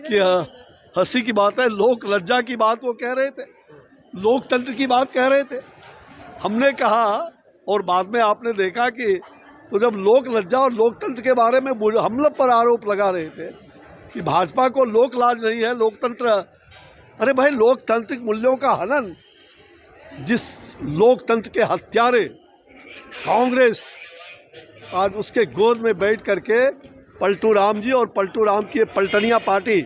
कि हंसी की बात है, लोक लज्जा की बात वो कह रहे थे, लोकतंत्र की बात कह रहे थे। हमने कहा और बाद में आपने देखा कि तो जब लोक लज्जा और लोकतंत्र के बारे में हम लोग पर आरोप लगा रहे थे कि भाजपा को लोक लाज नहीं है, लोकतंत्र। अरे भाई, लोकतांत्रिक मूल्यों का हनन जिस लोकतंत्र के हत्यारे कांग्रेस आज उसके गोद में बैठ करके पलटू राम जी और पलटू राम की पलटनिया पार्टी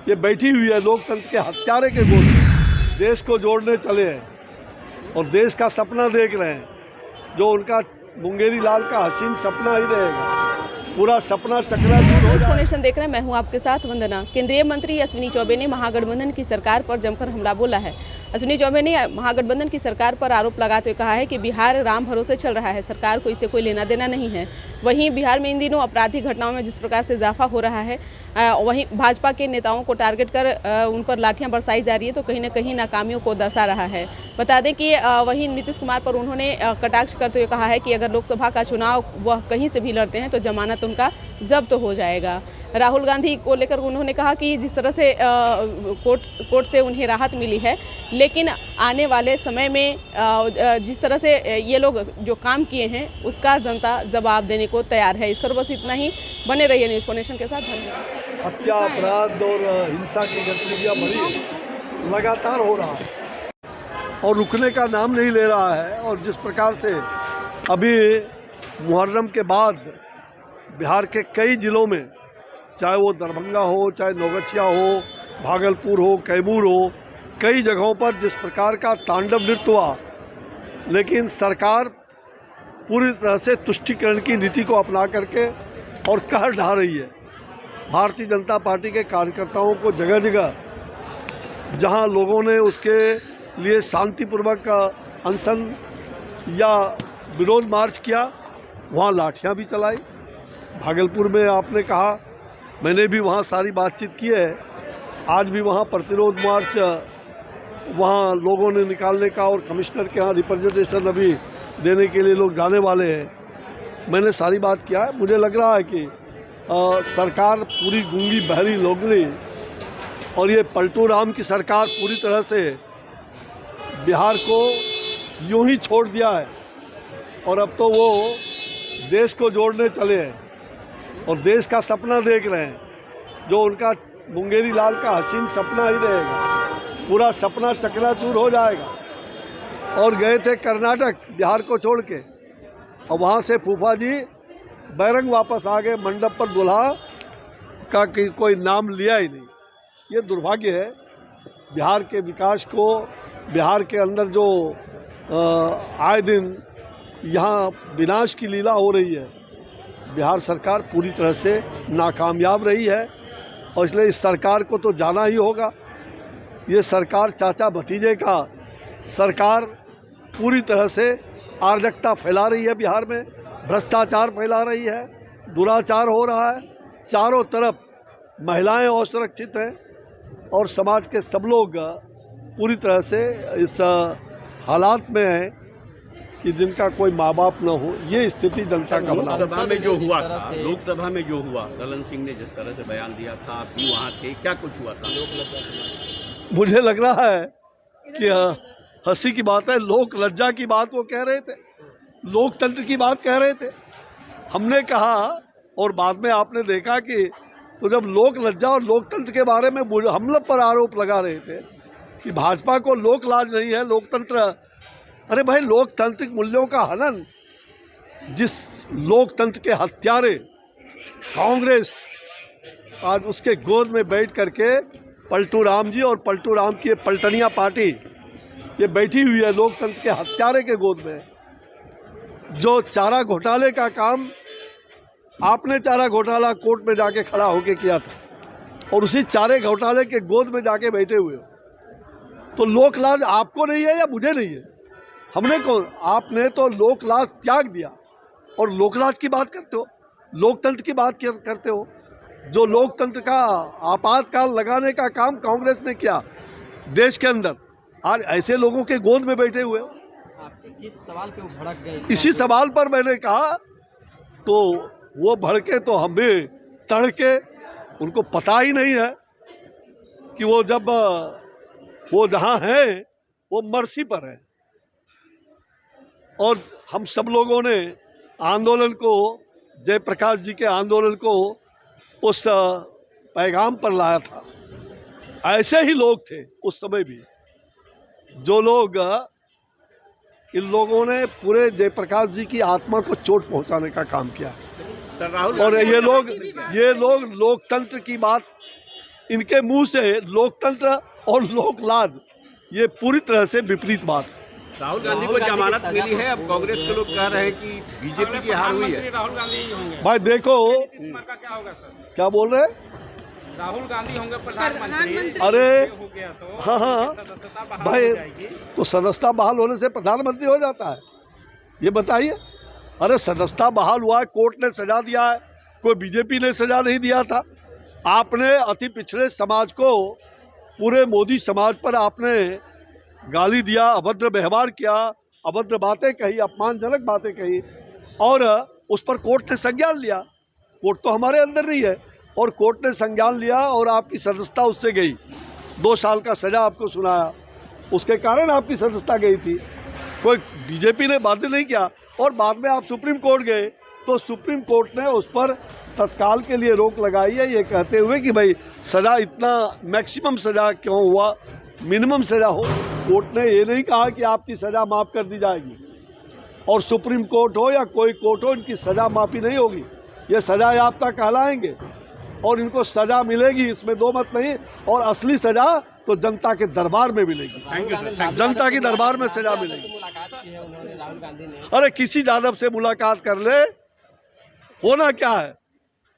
ये बैठी हुई है लोकतंत्र के हत्यारे के गोद में, देश को जोड़ने चले हैं और देश का सपना देख रहे हैं, जो उनका मुंगेरी लाल का हसीन सपना ही रहेगा, पूरा सपना चकनाचूर हो जाएगा। देख रहे हैं, मैं हूं आपके साथ वंदना। केंद्रीय मंत्री अश्विनी चौबे ने महागठबंधन की सरकार पर जमकर हमला बोला है। अश्विनी चौबे ने महागठबंधन की सरकार पर आरोप लगाते हुए कहा है कि बिहार राम भरोसे चल रहा है, सरकार को इससे कोई लेना देना नहीं है। वहीं बिहार में इन दिनों आपराधिक घटनाओं में जिस प्रकार से इजाफा हो रहा है, वहीं भाजपा के नेताओं को टारगेट कर उन पर लाठियां बरसाई जा रही है, तो कहीं ना कहीं नाकामियों को दर्शा रहा है। बता दें कि वहीं नीतीश कुमार पर उन्होंने कटाक्ष करते हुए कहा है कि अगर लोकसभा का चुनाव वह कहीं से भी लड़ते हैं तो जमानत उनका जब्त हो जाएगा। राहुल गांधी को लेकर उन्होंने कहा कि जिस तरह से कोर्ट से उन्हें राहत मिली है, लेकिन आने वाले समय में जिस तरह से ये लोग जो काम किए हैं उसका जनता जवाब देने को तैयार है। इस पर बस इतना ही। बने रहिए न्यूज़ नेशन के साथ। धन्यवाद। हत्या, अपराध और हिंसा की गतिविधियां बढ़ी लगातार हो रहा है और रुकने का नाम नहीं ले रहा है। और जिस प्रकार से अभी मुहर्रम के बाद बिहार के कई जिलों में, चाहे वो दरभंगा हो, चाहे नौगछिया हो, भागलपुर हो, कैमूर हो, कई जगहों पर जिस प्रकार का तांडव नृत्य हुआ, लेकिन सरकार पूरी तरह से तुष्टीकरण की नीति को अपना करके और कहर ढा रही है। भारतीय जनता पार्टी के कार्यकर्ताओं को जगह जगह जहां लोगों ने उसके लिए शांतिपूर्वक अनशन या विरोध मार्च किया, वहां लाठियां भी चलाई। भागलपुर में आपने कहा, मैंने भी वहां सारी बातचीत की है। आज भी वहां प्रतिरोध मार्च वहां लोगों ने निकालने का और कमिश्नर के यहाँ रिप्रेजेंटेशन अभी देने के लिए लोग जाने वाले हैं। मैंने सारी बात किया है। मुझे लग रहा है कि सरकार पूरी गूंगी बहरी लोगली और ये पलटू राम की सरकार पूरी तरह से बिहार को यूं ही छोड़ दिया है और अब तो वो देश को जोड़ने चले हैं और देश का सपना देख रहे हैं, जो उनका मुंगेरी लाल का हसीन सपना ही रहेगा, पूरा सपना चकनाचूर हो जाएगा। और गए थे कर्नाटक बिहार को छोड़ के और वहाँ से फूफा जी बैरंग वापस आ गए, मंडप पर दुल्हा का कोई नाम लिया ही नहीं। ये दुर्भाग्य है बिहार के विकास को। बिहार के अंदर जो आए दिन यहाँ विनाश की लीला हो रही है, बिहार सरकार पूरी तरह से नाकामयाब रही है और इसलिए इस सरकार को तो जाना ही होगा। ये सरकार चाचा भतीजे का सरकार पूरी तरह से अराजकता फैला रही है बिहार में, भ्रष्टाचार फैला रही है, दुराचार हो रहा है। चारों तरफ महिलाएं असुरक्षित हैं और समाज के सब लोग पूरी तरह से इस हालात में हैं कि जिनका कोई माँ बाप न हो। ये स्थिति जनता का बना। लोकसभा में जो हुआ था, लोकसभा में जो हुआ, ललन सिंह ने जिस तरह से बयान दिया था, आप भी वहाँ थे, क्या कुछ हुआ था? मुझे लग रहा है कि हंसी की बात है, लोक लज्जा की बात वो कह रहे थे, लोकतंत्र की बात कह रहे थे। हमने कहा और बाद में आपने देखा कि तो जब लोक लज्जा और लोकतंत्र के बारे में हम लोग पर आरोप लगा रहे थे कि भाजपा को लोक लाज नहीं है, लोकतंत्र। अरे भाई, लोकतांत्रिक मूल्यों का हनन जिस लोकतंत्र के हत्यारे कांग्रेस आज उसके गोद में बैठ करके पलटू राम जी और पलटू राम की पलटनिया पार्टी ये बैठी हुई है लोकतंत्र के हत्यारे के गोद में। जो चारा घोटाले का काम आपने चारा घोटाला कोर्ट में जाके खड़ा होके किया था और उसी चारे घोटाले के गोद में जाके बैठे हुए हो, तो लोक लाज आपको नहीं है या मुझे नहीं है? हमने कौन? आपने तो लोक लाज त्याग दिया और लोकलाज की बात करते हो, लोकतंत्र की बात करते हो। जो लोकतंत्र का आपातकाल लगाने का काम कांग्रेस ने किया देश के अंदर, आज ऐसे लोगों के गोद में बैठे हुए हो। आपके किस सवाल पे वो भड़क गए? इसी सवाल पर मैंने कहा, तो वो भड़के तो हम भी तड़के, उनको पता ही नहीं है कि वो जब वो जहाँ हैं वो मर्सी पर है, और हम सब लोगों ने आंदोलन को, जयप्रकाश जी के आंदोलन को उस पैगाम पर लाया था। ऐसे ही लोग थे उस समय भी, जो लोग, इन लोगों ने पूरे जयप्रकाश जी की आत्मा को चोट पहुंचाने का काम किया। सर राहुल और गांधी ये लोग लोकतंत्र की बात, इनके मुंह से लोकतंत्र और लोकलाज, ये पूरी तरह से विपरीत बात है। राहुल गांधी को जमानत मिली है, अब कांग्रेस के लोग कह रहे हैं कि बीजेपी की हार हुई है। राहुल गांधी ही होंगे। भाई देखो, का क्या होगा सर? क्या बोल रहे हैं? राहुल गांधी होंगे प्रधानमंत्री। अरे हो गया तो हाँ हाँ सदस्यता बहाल भाई, हो जाएगी। तो सदस्यता बहाल होने से प्रधानमंत्री हो जाता है? ये बताइए। अरे सदस्यता बहाल हुआ है, कोर्ट ने सजा दिया है, कोई बीजेपी ने सजा नहीं दिया था। आपने अति पिछड़े समाज को, पूरे मोदी समाज पर आपने गाली दिया, अभद्र व्यवहार किया, अभद्र बातें कही, अपमानजनक बातें कही, और उस पर कोर्ट ने संज्ञान लिया। कोर्ट तो हमारे अंदर नहीं है, और कोर्ट ने संज्ञान लिया और आपकी सदस्यता उससे गई। 2 साल का सजा आपको सुनाया, उसके कारण आपकी सदस्यता गई थी। कोई बीजेपी ने बाध्य नहीं किया। और बाद में आप सुप्रीम कोर्ट गए तो सुप्रीम कोर्ट ने उस पर तत्काल के लिए रोक लगाई है, ये कहते हुए कि भाई सज़ा इतना मैक्सिमम सज़ा क्यों हुआ, मिनिमम सज़ा हो। कोर्ट ने ये नहीं कहा कि आपकी सज़ा माफ़ कर दी जाएगी, और सुप्रीम कोर्ट हो या कोई कोर्ट हो, इनकी सज़ा माफ़ी नहीं होगी। ये सज़ा याफ्ता कहलाएंगे और इनको सज़ा मिलेगी, इसमें दो मत नहीं। और असली सज़ा तो जनता के दरबार में मिलेगी, जनता की दरबार में सज़ा मिलेगी। मुलाकात की है उन्होंने, राहुल गांधी ने। अरे किसी यादव से मुलाकात कर ले, होना क्या है,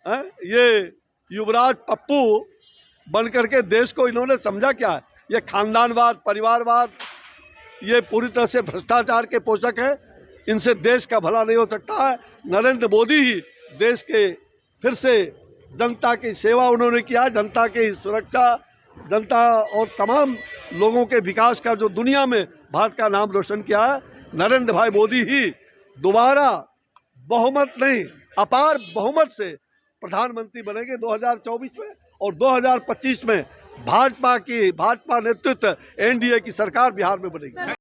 हैं? ये युवराज पप्पू बन करके देश को इन्होंने समझा क्या है? ये खानदानवाद, परिवारवाद, ये पूरी तरह से भ्रष्टाचार के पोषक है। इनसे देश का भला नहीं हो सकता है। नरेंद्र मोदी ही देश के फिर से जनता की सेवा उन्होंने किया, जनता की सुरक्षा, जनता और तमाम लोगों के विकास का जो दुनिया में भारत का नाम रोशन किया है। नरेंद्र भाई मोदी ही दोबारा बहुमत नहीं, अपार बहुमत से प्रधानमंत्री बनेंगे 2024 में, और 2025 में भाजपा नेतृत्व एनडीए की सरकार बिहार में बनेगी।